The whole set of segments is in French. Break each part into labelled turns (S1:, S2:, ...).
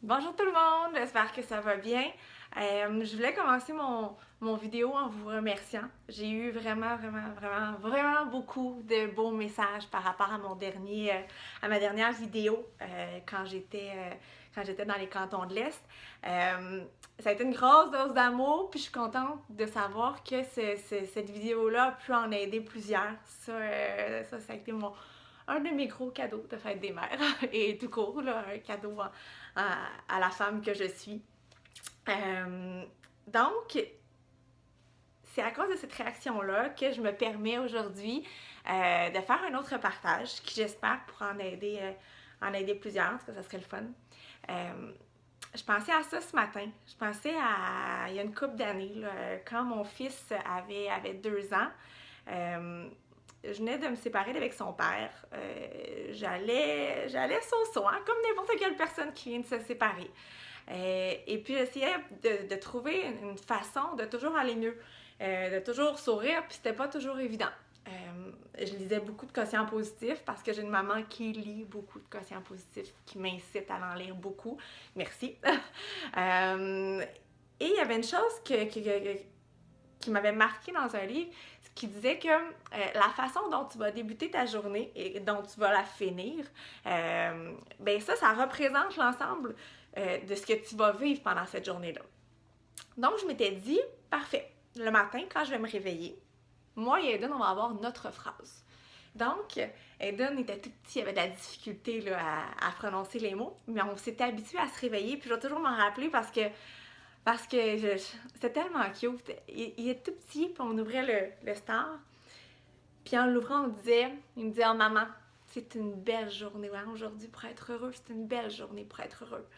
S1: Bonjour tout le monde, j'espère que ça va bien. Je voulais commencer mon vidéo en vous remerciant. J'ai eu vraiment beaucoup de beaux messages par rapport à à ma dernière vidéo quand j'étais dans les cantons de l'Est. Ça a été une grosse dose d'amour, puis je suis contente de savoir que cette vidéo-là a pu en aider plusieurs. Ça a été un de mes gros cadeaux de fête des mères et tout court, là, un cadeau à la femme que je suis. Donc, c'est à cause de cette réaction-là que je me permets aujourd'hui de faire un autre partage qui, j'espère, pourra en aider plusieurs, parce que ça serait le fun. Je pensais à ça ce matin. Je pensais il y a une couple d'années, quand mon fils avait 2 ans. Je venais de me séparer d'avec son père. J'allais so-so, hein, comme n'importe quelle personne qui vient de se séparer. Et puis j'essayais de trouver une façon de toujours aller mieux, de toujours sourire, puis c'était pas toujours évident. Je lisais beaucoup de quotients positifs parce que j'ai une maman qui lit beaucoup de quotients positifs, qui m'incite à en lire beaucoup. Merci. Et il y avait une chose qui m'avait marqué dans un livre, qui disait que la façon dont tu vas débuter ta journée et dont tu vas la finir, ben ça représente l'ensemble de ce que tu vas vivre pendant cette journée-là. Donc, je m'étais dit, parfait, le matin, quand je vais me réveiller, moi et Aiden, on va avoir notre phrase. Donc, Aiden était tout petit, il avait de la difficulté là, à prononcer les mots, mais on s'était habitué à se réveiller, puis je vais toujours m'en rappeler parce que c'était tellement cute. Il est tout petit, puis on ouvrait le star. Puis en l'ouvrant, il me disait, oh maman, c'est une belle journée hein, aujourd'hui pour être heureux, c'est une belle journée pour être heureux.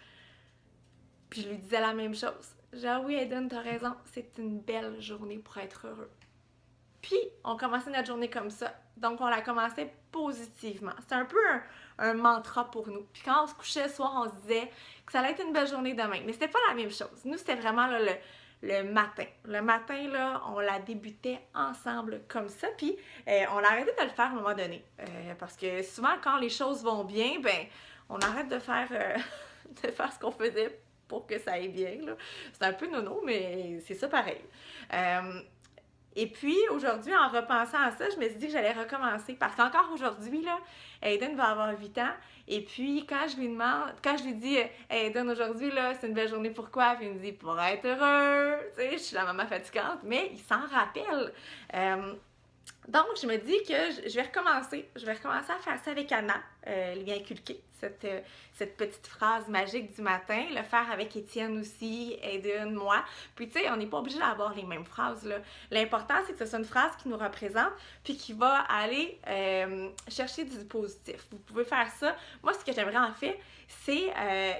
S1: Puis je lui disais la même chose. Genre, oui, Aiden, t'as raison, c'est une belle journée pour être heureux. Puis, on commençait notre journée comme ça. Donc, on la commençait positivement. C'était un peu un mantra pour nous. Puis quand on se couchait le soir, on se disait que ça allait être une belle journée demain. Mais c'était pas la même chose. Nous, c'était vraiment là, le matin. Le matin, là, on la débutait ensemble comme ça. Puis, on a arrêté de le faire à un moment donné. Parce que souvent, quand les choses vont bien, ben, on arrête de faire, de faire ce qu'on faisait pour que ça aille bien. C'est un peu nono, mais c'est ça pareil. Et puis, aujourd'hui, en repensant à ça, je me suis dit que j'allais recommencer. Parce qu'encore aujourd'hui, là, Aiden va avoir 8 ans. Et puis, quand je lui dis, Aiden, aujourd'hui, là, c'est une belle journée, pourquoi? Puis il me dit, pour être heureux. Tu sais, je suis la maman fatigante, mais il s'en rappelle. Donc, je me dis que je vais recommencer. Je vais recommencer à faire ça avec Anna, lui inculquer cette petite phrase magique du matin, le faire avec Étienne aussi, Aiden, moi. Puis, tu sais, on n'est pas obligé d'avoir les mêmes phrases, là. L'important, c'est que ce soit une phrase qui nous représente, puis qui va aller chercher du positif. Vous pouvez faire ça. Moi, ce que j'aimerais en fait, c'est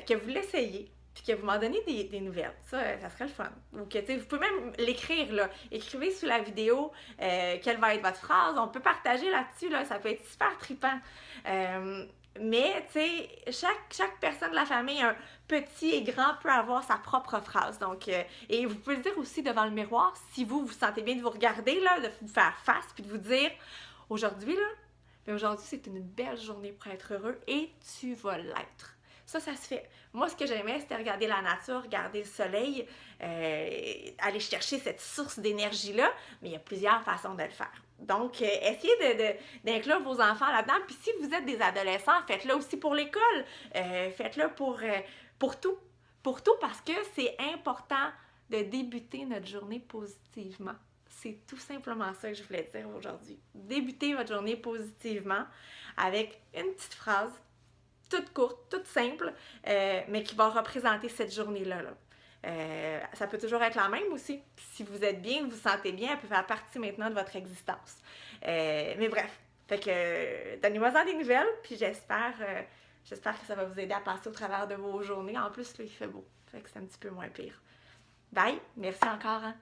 S1: que vous l'essayiez. Puis que vous m'en donnez des nouvelles. Ça serait le fun. Ou que, vous pouvez même l'écrire, là. Écrivez sous la vidéo quelle va être votre phrase. On peut partager là-dessus, là. Ça peut être super trippant. Mais, tu sais, chaque personne de la famille, un petit et grand, peut avoir sa propre phrase. Donc, et vous pouvez le dire aussi devant le miroir, si vous sentez bien de vous regarder, là, de vous faire face, puis de vous dire, aujourd'hui, là, mais aujourd'hui, c'est une belle journée pour être heureux et tu vas l'être. Ça se fait. Moi, ce que j'aimais, c'était regarder la nature, regarder le soleil, aller chercher cette source d'énergie-là, mais il y a plusieurs façons de le faire. Donc, essayez d'inclure vos enfants là-dedans. Puis si vous êtes des adolescents, faites-le aussi pour l'école. Faites-le pour tout. Pour tout parce que c'est important de débuter notre journée positivement. C'est tout simplement ça que je voulais dire aujourd'hui. Débutez votre journée positivement avec une petite phrase toute courte, toute simple, mais qui va représenter cette journée-là. Ça peut toujours être la même aussi. Si vous êtes bien, vous vous sentez bien, elle peut faire partie maintenant de votre existence. Mais bref, fait que donnez-moi-en des nouvelles, puis j'espère que ça va vous aider à passer au travers de vos journées. En plus, là, il fait beau, fait que c'est un petit peu moins pire. Bye! Merci encore, hein?